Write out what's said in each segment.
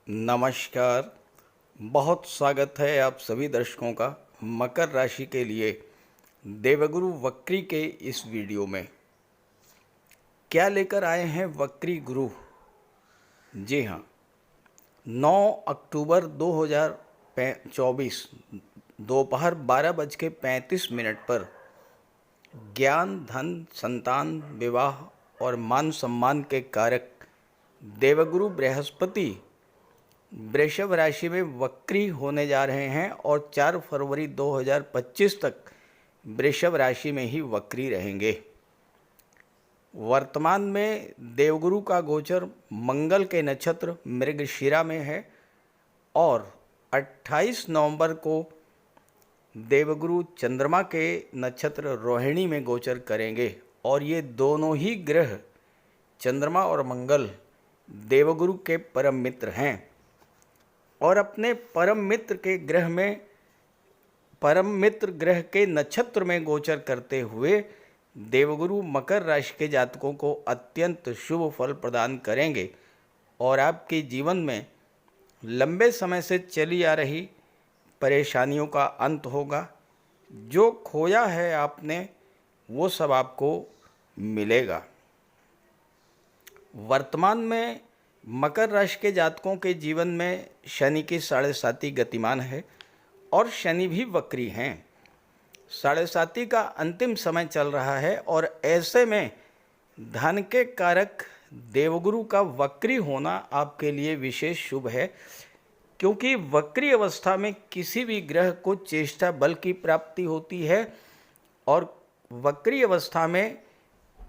नमस्कार। बहुत स्वागत है आप सभी दर्शकों का मकर राशि के लिए देवगुरु वक्री के इस वीडियो में। क्या लेकर आए हैं वक्री गुरु? जी हाँ, 9 अक्टूबर 2024 दोपहर 12:35 पर ज्ञान, धन, संतान, विवाह और मान सम्मान के कारक देवगुरु बृहस्पति वृषभ राशि में वक्री होने जा रहे हैं और 4 फरवरी 2025 तक वृषभ राशि में ही वक्री रहेंगे। वर्तमान में देवगुरु का गोचर मंगल के नक्षत्र मृगशिरा में है और 28 नवंबर को देवगुरु चंद्रमा के नक्षत्र रोहिणी में गोचर करेंगे और ये दोनों ही ग्रह चंद्रमा और मंगल देवगुरु के परम मित्र हैं और अपने परम मित्र ग्रह के नक्षत्र में गोचर करते हुए देवगुरु मकर राशि के जातकों को अत्यंत शुभ फल प्रदान करेंगे और आपके जीवन में लंबे समय से चली आ रही परेशानियों का अंत होगा। जो खोया है आपने वो सब आपको मिलेगा। वर्तमान में मकर राशि के जातकों के जीवन में शनि की 7.5 गतिमान है और शनि भी वक्री हैं। 7.5 का अंतिम समय चल रहा है और ऐसे में धन के कारक देवगुरु का वक्री होना आपके लिए विशेष शुभ है, क्योंकि वक्री अवस्था में किसी भी ग्रह को चेष्टा बल की प्राप्ति होती है और वक्री अवस्था में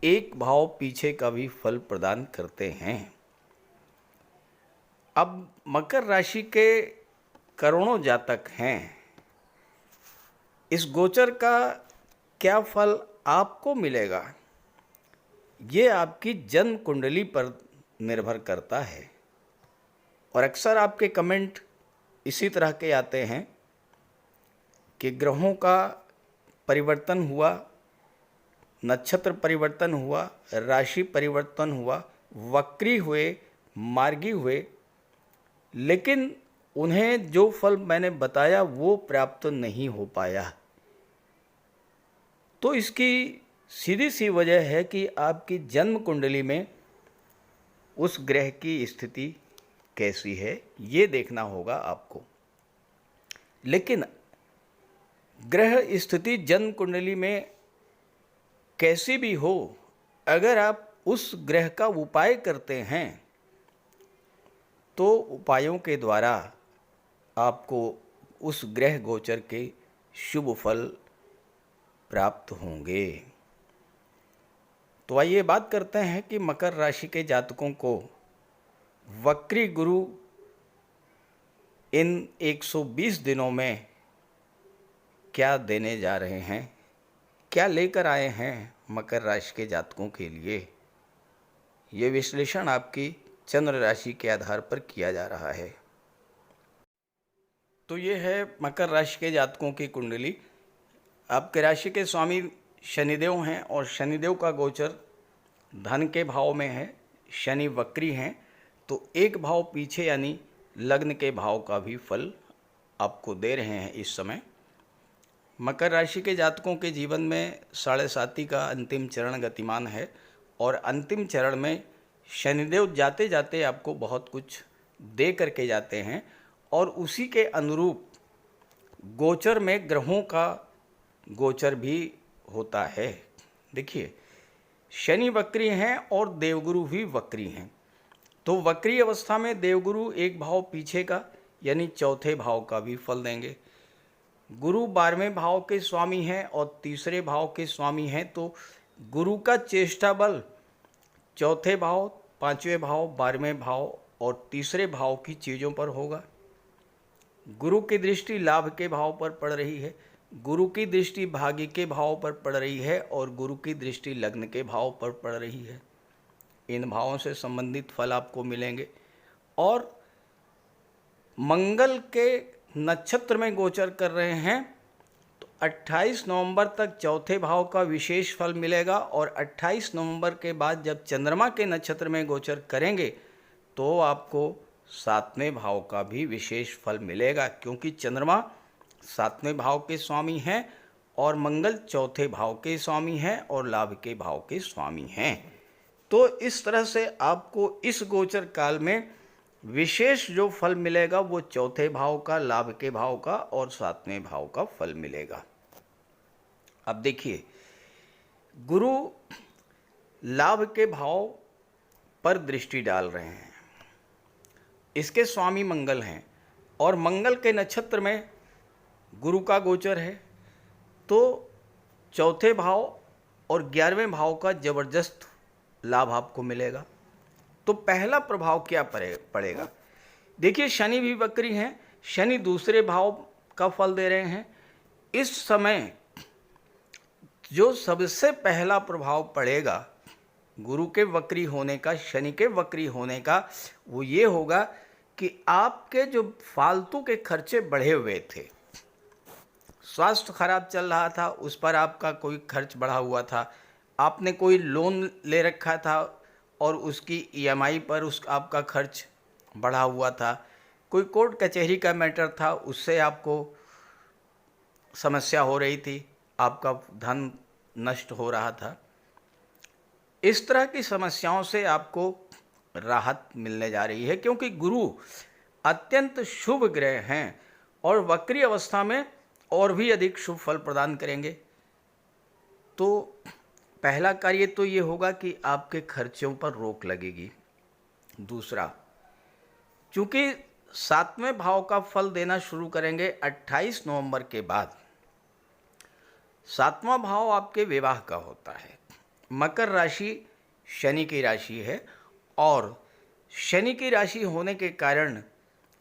एक भाव पीछे का भी फल प्रदान करते हैं। अब मकर राशि के करोड़ों जातक हैं, इस गोचर का क्या फल आपको मिलेगा ये आपकी जन्म कुंडली पर निर्भर करता है। और अक्सर आपके कमेंट इसी तरह के आते हैं कि ग्रहों का परिवर्तन हुआ, नक्षत्र परिवर्तन हुआ, राशि परिवर्तन हुआ, वक्री हुए, मार्गी हुए, लेकिन उन्हें जो फल मैंने बताया वो प्राप्त नहीं हो पाया। तो इसकी सीधी सी वजह है कि आपकी जन्म कुंडली में उस ग्रह की स्थिति कैसी है ये देखना होगा आपको। लेकिन ग्रह स्थिति जन्म कुंडली में कैसी भी हो, अगर आप उस ग्रह का उपाय करते हैं तो उपायों के द्वारा आपको उस ग्रह गोचर के शुभ फल प्राप्त होंगे। तो आइए बात करते हैं कि मकर राशि के जातकों को वक्री गुरु इन 120 दिनों में क्या देने जा रहे हैं, क्या लेकर आए हैं मकर राशि के जातकों के लिए। ये विश्लेषण आपकी चंद्र राशि के आधार पर किया जा रहा है। तो ये है मकर राशि के जातकों की कुंडली। आपके राशि के स्वामी शनिदेव हैं और शनिदेव का गोचर धन के भाव में है। शनि वक्री हैं तो एक भाव पीछे यानी लग्न के भाव का भी फल आपको दे रहे हैं इस समय। मकर राशि के जातकों के जीवन में 7.5 का अंतिम चरण गतिमान है और अंतिम चरण में शनिदेव जाते जाते आपको बहुत कुछ दे करके जाते हैं और उसी के अनुरूप गोचर में ग्रहों का गोचर भी होता है। देखिए, शनि वक्री हैं और देवगुरु भी वक्री हैं, तो वक्री अवस्था में देवगुरु एक भाव पीछे का यानी चौथे भाव का भी फल देंगे। गुरु 12वें भाव के स्वामी हैं और तीसरे भाव के स्वामी हैं, तो गुरु का चेष्टा बल चौथे भाव, 5वें भाव, 12वें भाव और तीसरे भाव की चीज़ों पर होगा। गुरु की दृष्टि लाभ के भाव पर पड़ रही है, गुरु की दृष्टि भाग्य के भाव पर पड़ रही है और गुरु की दृष्टि लग्न के भाव पर पड़ रही है। इन भावों से संबंधित फल आपको मिलेंगे। और मंगल के नक्षत्र में गोचर कर रहे हैं तो 28 नवंबर तक चौथे भाव का विशेष फल मिलेगा और 28 नवंबर के बाद जब चंद्रमा के नक्षत्र में गोचर करेंगे तो आपको सातवें भाव का भी विशेष फल मिलेगा, क्योंकि चंद्रमा सातवें भाव के स्वामी हैं और मंगल चौथे भाव के स्वामी हैं और लाभ के भाव के स्वामी हैं। तो इस तरह से आपको इस गोचर काल में विशेष जो फल मिलेगा वो चौथे भाव का, लाभ के भाव का और सातवें भाव का फल मिलेगा। अब देखिए, गुरु लाभ के भाव पर दृष्टि डाल रहे हैं, इसके स्वामी मंगल हैं और मंगल के नक्षत्र में गुरु का गोचर है, तो चौथे भाव और 11वें भाव का जबरदस्त लाभ आपको मिलेगा। तो पहला प्रभाव क्या पड़ेगा? देखिए, शनि भी वक्री हैं, शनि दूसरे भाव का फल दे रहे हैं। इस समय जो सबसे पहला प्रभाव पड़ेगा गुरु के वक्री होने का, शनि के वक्री होने का, वो ये होगा कि आपके जो फालतू के खर्चे बढ़े हुए थे, स्वास्थ्य खराब चल रहा था, उस पर आपका कोई खर्च बढ़ा हुआ था, आपने कोई लोन ले रखा था और उसकी ईएमआई पर आपका खर्च बढ़ा हुआ था, कोई कोर्ट कचहरी का मैटर था, उससे आपको समस्या हो रही थी, आपका धन नष्ट हो रहा था। इस तरह की समस्याओं से आपको राहत मिलने जा रही है, क्योंकि गुरु अत्यंत शुभ ग्रह हैं और वक्री अवस्था में और भी अधिक शुभ फल प्रदान करेंगे। तो पहला कार्य तो ये होगा कि आपके खर्चों पर रोक लगेगी। दूसरा, चूंकि सातवें भाव का फल देना शुरू करेंगे 28 नवंबर के बाद। सातवां भाव आपके विवाह का होता है। मकर राशि शनि की राशि है और शनि की राशि होने के कारण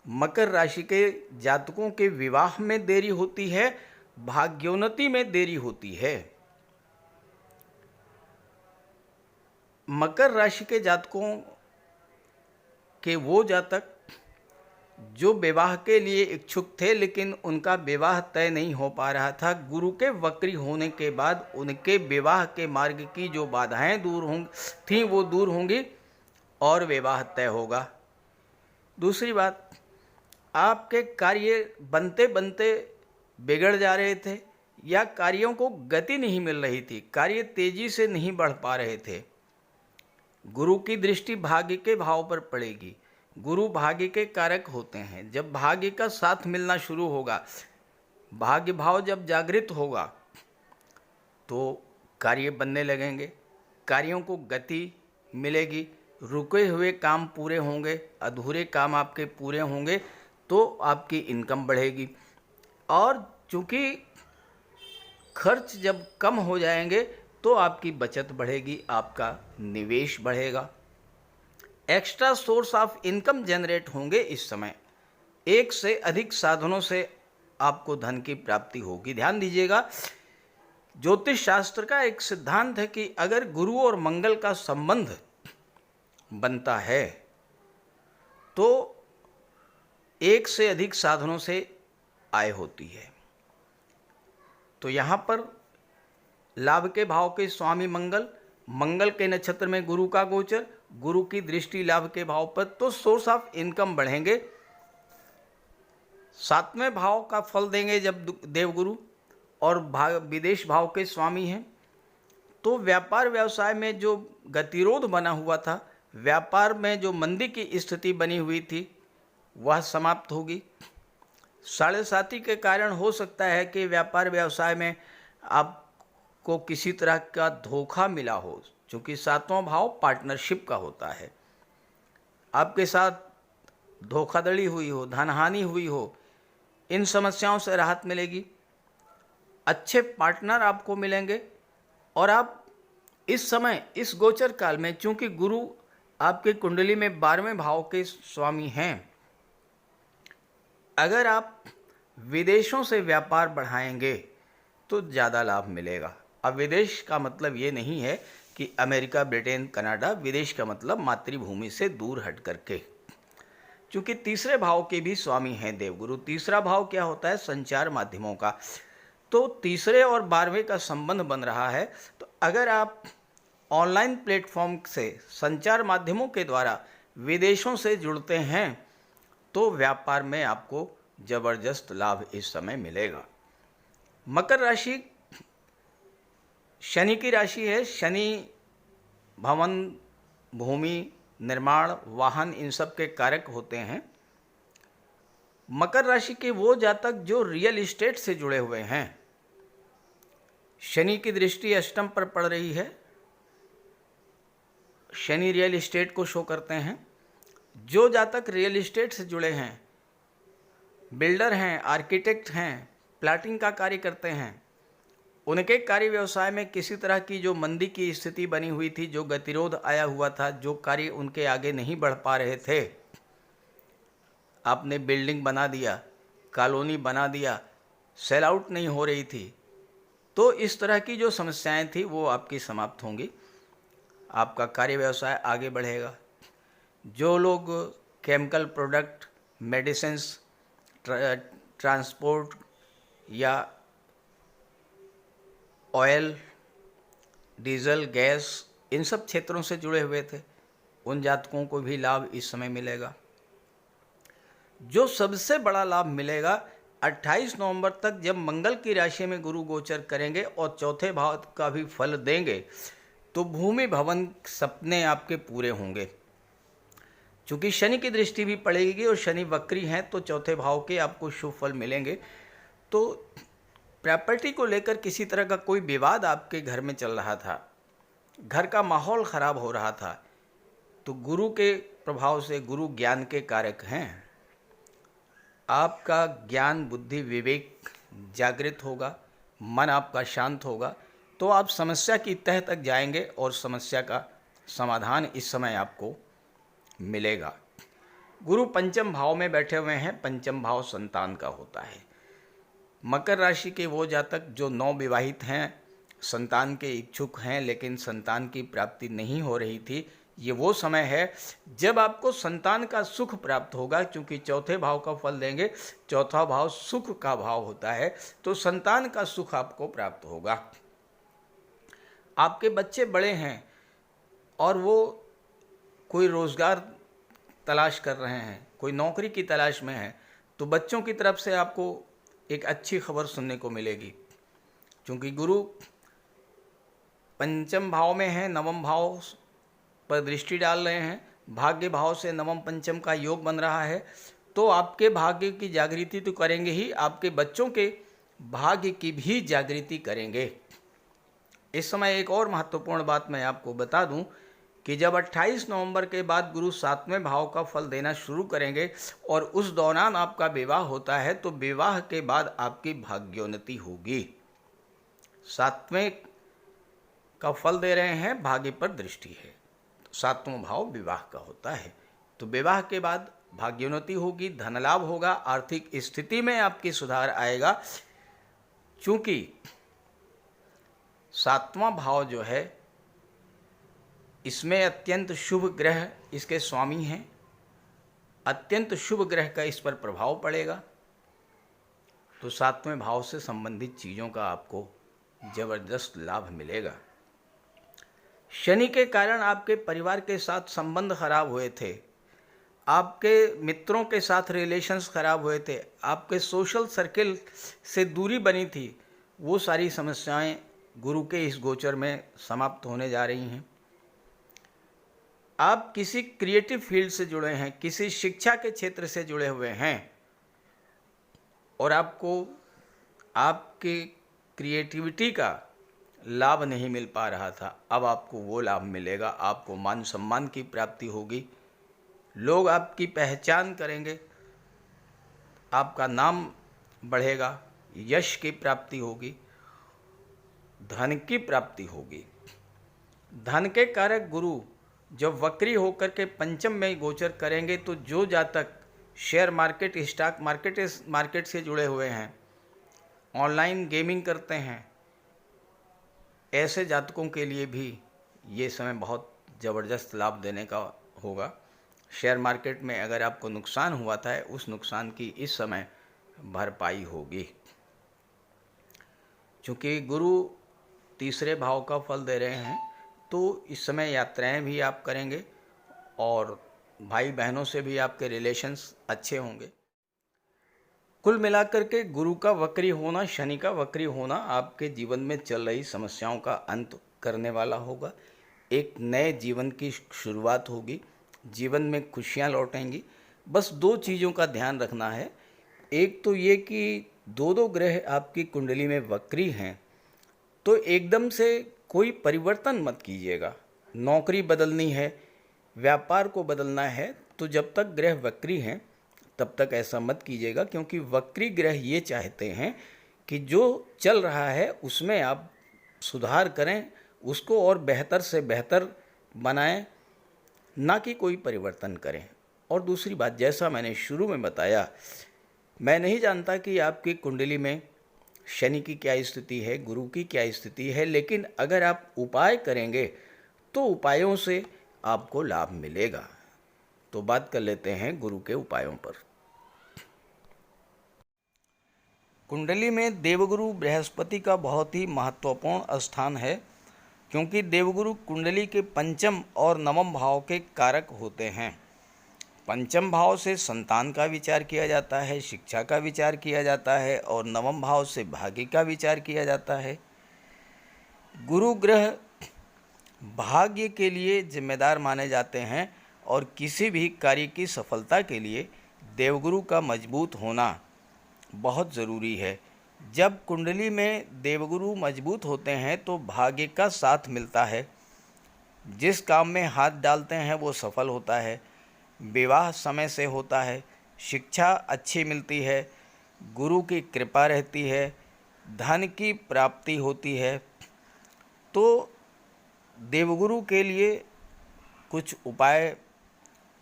मकर राशि के जातकों के विवाह में देरी होती है, भाग्योन्नति में देरी होती है। मकर राशि के जातकों के वो जातक जो विवाह के लिए इच्छुक थे लेकिन उनका विवाह तय नहीं हो पा रहा था, गुरु के वक्री होने के बाद उनके विवाह के मार्ग की जो बाधाएं दूर थीं वो दूर होंगी और विवाह तय होगा। दूसरी बात, आपके कार्य बनते बनते बिगड़ जा रहे थे या कार्यों को गति नहीं मिल रही थी, कार्य तेजी से नहीं बढ़ पा रहे थे, गुरु की दृष्टि भाग्य के भाव पर पड़ेगी। गुरु भाग्य के कारक होते हैं। जब भाग्य का साथ मिलना शुरू होगा, भाग्य भाव जब जागृत होगा तो कार्य बनने लगेंगे, कार्यों को गति मिलेगी, रुके हुए काम पूरे होंगे, अधूरे काम आपके पूरे होंगे, तो आपकी इनकम बढ़ेगी। और चूंकि खर्च जब कम हो जाएंगे तो आपकी बचत बढ़ेगी, आपका निवेश बढ़ेगा, extra source of income generate होंगे। इस समय एक से अधिक साधनों से आपको धन की प्राप्ति होगी। ध्यान दीजिएगा, ज्योतिष शास्त्र का एक सिद्धांत है कि अगर गुरु और मंगल का संबंध बनता है तो एक से अधिक साधनों से आय होती है। तो यहाँ पर लाभ के भाव के स्वामी मंगल, मंगल के नक्षत्र में गुरु का गोचर, गुरु की दृष्टि लाभ के भाव पर, तो सोर्स ऑफ इनकम बढ़ेंगे। सातवें भाव का फल देंगे जब देवगुरु और विदेश भाव के स्वामी हैं, तो व्यापार व्यवसाय में जो गतिरोध बना हुआ था, व्यापार में जो मंदी की स्थिति बनी हुई थी, वह समाप्त होगी। साढ़े साती के कारण हो सकता है कि व्यापार व्यवसाय में आपको किसी तरह का धोखा मिला हो, क्योंकि सातवां भाव पार्टनरशिप का होता है, आपके साथ धोखाधड़ी हुई हो, धनहानि हुई हो, इन समस्याओं से राहत मिलेगी। अच्छे पार्टनर आपको मिलेंगे और आप इस समय इस गोचर काल में, चूंकि गुरु आपके कुंडली में 12वें भाव के स्वामी हैं, अगर आप विदेशों से व्यापार बढ़ाएंगे तो ज़्यादा लाभ मिलेगा। अब विदेश का मतलब ये नहीं है कि अमेरिका, ब्रिटेन, कनाडा, विदेश का मतलब मातृभूमि से दूर हट करके, क्योंकि तीसरे भाव के भी स्वामी हैं देवगुरु। तीसरा भाव क्या होता है? संचार माध्यमों का। तो तीसरे और 12वें का संबंध बन रहा है। तो अगर आप ऑनलाइन प्लेटफॉर्म से, संचार माध्यमों के द्वारा विदेशों से जुड़ते हैं तो व्यापार में आपको जबरदस्त लाभ इस समय मिलेगा। मकर राशि शनि की राशि है। शनि भवन, भूमि, निर्माण, वाहन इन सब के कारक होते हैं। मकर राशि के वो जातक जो रियल एस्टेट से जुड़े हुए हैं, शनि की दृष्टि अष्टम पर पड़ रही है। शनि रियल एस्टेट को शो करते हैं। जो जातक रियल एस्टेट से जुड़े हैं, बिल्डर हैं, आर्किटेक्ट हैं, प्लाटिंग का कार्य करते हैं, उनके कार्य व्यवसाय में किसी तरह की जो मंदी की स्थिति बनी हुई थी, जो गतिरोध आया हुआ था, जो कार्य उनके आगे नहीं बढ़ पा रहे थे, आपने बिल्डिंग बना दिया, कॉलोनी बना दिया, सेल आउट नहीं हो रही थी, तो इस तरह की जो समस्याएं थी वो आपकी समाप्त होंगी। आपका कार्य व्यवसाय आगे बढ़ेगा। जो लोग केमिकल प्रोडक्ट, मेडिसिन्स, ट्रांसपोर्ट या ऑयल, डीजल, गैस इन सब क्षेत्रों से जुड़े हुए थे, उन जातकों को भी लाभ इस समय मिलेगा। जो सबसे बड़ा लाभ मिलेगा 28 नवंबर तक, जब मंगल की राशि में गुरु गोचर करेंगे और चौथे भाव का भी फल देंगे, तो भूमि भवन सपने आपके पूरे होंगे। चूँकि शनि की दृष्टि भी पड़ेगी और शनि वक्री हैं, तो चौथे भाव के आपको शुभ फल मिलेंगे। तो प्रॉपर्टी को लेकर किसी तरह का कोई विवाद आपके घर में चल रहा था, घर का माहौल ख़राब हो रहा था, तो गुरु के प्रभाव से, गुरु ज्ञान के कारक हैं, आपका ज्ञान, बुद्धि, विवेक जागृत होगा, मन आपका शांत होगा, तो आप समस्या की तह तक जाएंगे और समस्या का समाधान इस समय आपको मिलेगा। गुरु पंचम भाव में बैठे हुए हैं। पंचम भाव संतान का होता है। मकर राशि के वो जातक जो नवविवाहित हैं, संतान के इच्छुक हैं, लेकिन संतान की प्राप्ति नहीं हो रही थी, ये वो समय है जब आपको संतान का सुख प्राप्त होगा। क्योंकि चौथे भाव का फल देंगे, चौथा भाव सुख का भाव होता है, तो संतान का सुख आपको प्राप्त होगा। आपके बच्चे बड़े हैं और वो कोई रोज़गार तलाश कर रहे हैं, कोई नौकरी की तलाश में है, तो बच्चों की तरफ से आपको एक अच्छी खबर सुनने को मिलेगी। क्योंकि गुरु पंचम भाव में है, नवम भाव पर दृष्टि डाल रहे हैं, भाग्य भाव से नवम पंचम का योग बन रहा है, तो आपके भाग्य की जागृति तो करेंगे ही, आपके बच्चों के भाग्य की भी जागृति करेंगे। इस समय एक और महत्वपूर्ण बात मैं आपको बता दूं कि जब 28 नवंबर के बाद गुरु 7वें भाव का फल देना शुरू करेंगे और उस दौरान आपका विवाह होता है, तो विवाह के बाद आपकी भाग्योन्नति होगी। 7वें का फल दे रहे हैं, भाग्य पर दृष्टि है, तो 7वां भाव विवाह का होता है, तो विवाह के बाद भाग्योन्नति होगी, धन लाभ होगा, आर्थिक स्थिति में आपकी सुधार आएगा। चूंकि 7वां भाव जो है, इसमें अत्यंत शुभ ग्रह इसके स्वामी हैं, अत्यंत शुभ ग्रह का इस पर प्रभाव पड़ेगा, तो 7वें भाव से संबंधित चीज़ों का आपको जबरदस्त लाभ मिलेगा। शनि के कारण आपके परिवार के साथ संबंध खराब हुए थे, आपके मित्रों के साथ रिलेशंस खराब हुए थे, आपके सोशल सर्किल से दूरी बनी थी, वो सारी समस्याएं गुरु के इस गोचर में समाप्त होने जा रही हैं। आप किसी क्रिएटिव फील्ड से जुड़े हैं, किसी शिक्षा के क्षेत्र से जुड़े हुए हैं और आपको आपके क्रिएटिविटी का लाभ नहीं मिल पा रहा था, अब आपको वो लाभ मिलेगा। आपको मान सम्मान की प्राप्ति होगी, लोग आपकी पहचान करेंगे, आपका नाम बढ़ेगा, यश की प्राप्ति होगी, धन की प्राप्ति होगी। धन के कारक गुरु जब वक्री होकर के पंचम में गोचर करेंगे, तो जो जातक शेयर मार्केट, स्टॉक मार्केट से जुड़े हुए हैं, ऑनलाइन गेमिंग करते हैं, ऐसे जातकों के लिए भी ये समय बहुत ज़बरदस्त लाभ देने का होगा। शेयर मार्केट में अगर आपको नुकसान हुआ था, उस नुकसान की इस समय भरपाई होगी। चूँकि गुरु तीसरे भाव का फल दे रहे हैं, तो इस समय यात्राएं भी आप करेंगे और भाई बहनों से भी आपके रिलेशंस अच्छे होंगे। कुल मिलाकर के गुरु का वक्री होना, शनि का वक्री होना आपके जीवन में चल रही समस्याओं का अंत करने वाला होगा। एक नए जीवन की शुरुआत होगी, जीवन में खुशियाँ लौटेंगी। बस दो चीज़ों का ध्यान रखना है। एक तो ये कि दो दो ग्रह आपकी कुंडली में वक्री हैं, तो एकदम से कोई परिवर्तन मत कीजिएगा। नौकरी बदलनी है, व्यापार को बदलना है, तो जब तक ग्रह वक्री हैं तब तक ऐसा मत कीजिएगा, क्योंकि वक्री ग्रह ये चाहते हैं कि जो चल रहा है उसमें आप सुधार करें, उसको और बेहतर से बेहतर बनाएं, ना कि कोई परिवर्तन करें। और दूसरी बात, जैसा मैंने शुरू में बताया, मैं नहीं जानता कि आपकी कुंडली में शनि की क्या स्थिति है, गुरु की क्या स्थिति है, लेकिन अगर आप उपाय करेंगे तो उपायों से आपको लाभ मिलेगा। तो बात कर लेते हैं गुरु के उपायों पर। कुंडली में देवगुरु बृहस्पति का बहुत ही महत्वपूर्ण स्थान है, क्योंकि देवगुरु कुंडली के पंचम और नवम भाव के कारक होते हैं। पंचम भाव से संतान का विचार किया जाता है, शिक्षा का विचार किया जाता है, और नवम भाव से भाग्य का विचार किया जाता है। गुरु ग्रह भाग्य के लिए जिम्मेदार माने जाते हैं, और किसी भी कार्य की सफलता के लिए देवगुरु का मजबूत होना बहुत ज़रूरी है। जब कुंडली में देवगुरु मजबूत होते हैं तो भाग्य का साथ मिलता है, जिस काम में हाथ डालते हैं वो सफल होता है, विवाह समय से होता है, शिक्षा अच्छी मिलती है, गुरु की कृपा रहती है, धन की प्राप्ति होती है। तो देवगुरु के लिए कुछ उपाय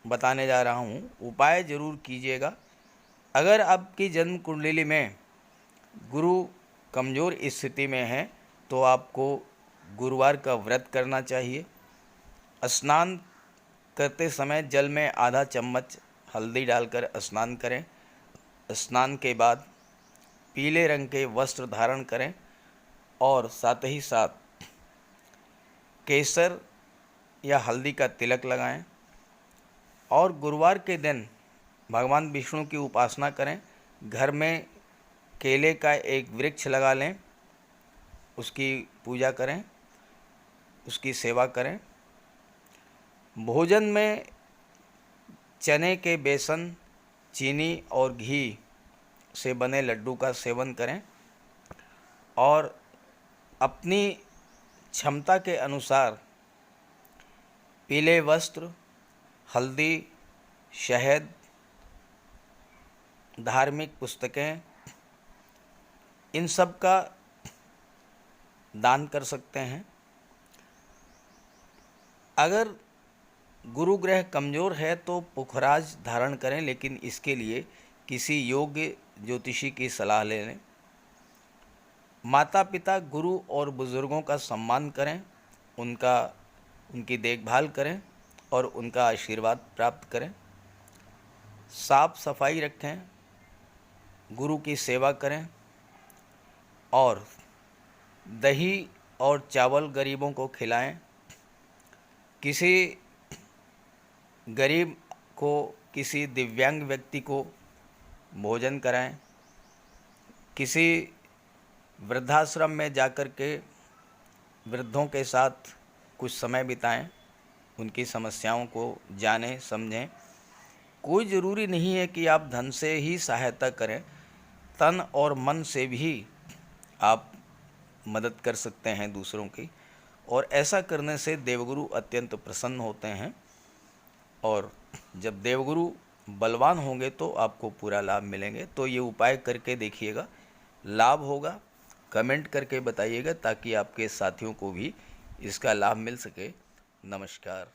बताने जा रहा हूँ, उपाय ज़रूर कीजिएगा। अगर आपकी जन्म कुंडली में गुरु कमज़ोर स्थिति में है तो आपको गुरुवार का व्रत करना चाहिए। स्नान करते समय जल में आधा चम्मच हल्दी डालकर स्नान करें। स्नान के बाद पीले रंग के वस्त्र धारण करें, और साथ ही साथ केसर या हल्दी का तिलक लगाएं। और गुरुवार के दिन भगवान विष्णु की उपासना करें। घर में केले का एक वृक्ष लगा लें, उसकी पूजा करें, उसकी सेवा करें। भोजन में चने के बेसन, चीनी और घी से बने लड्डू का सेवन करें, और अपनी क्षमता के अनुसार पीले वस्त्र, हल्दी, शहद, धार्मिक पुस्तकें, इन सब का दान कर सकते हैं। अगर गुरु ग्रह कमज़ोर है तो पुखराज धारण करें, लेकिन इसके लिए किसी योग्य ज्योतिषी की सलाह ले लें। माता पिता, गुरु और बुज़ुर्गों का सम्मान करें, उनकी देखभाल करें और उनका आशीर्वाद प्राप्त करें। साफ सफाई रखें, गुरु की सेवा करें, और दही और चावल गरीबों को खिलाएं। किसी गरीब को, किसी दिव्यांग व्यक्ति को भोजन कराएं। किसी वृद्धाश्रम में जाकर के वृद्धों के साथ कुछ समय बिताएं, उनकी समस्याओं को जानें, समझें। कोई ज़रूरी नहीं है कि आप धन से ही सहायता करें, तन और मन से भी आप मदद कर सकते हैं दूसरों की, और ऐसा करने से देवगुरु अत्यंत प्रसन्न होते हैं। और जब देवगुरु बलवान होंगे तो आपको पूरा लाभ मिलेंगे। तो ये उपाय करके देखिएगा, लाभ होगा। कमेंट करके बताइएगा ताकि आपके साथियों को भी इसका लाभ मिल सके। नमस्कार।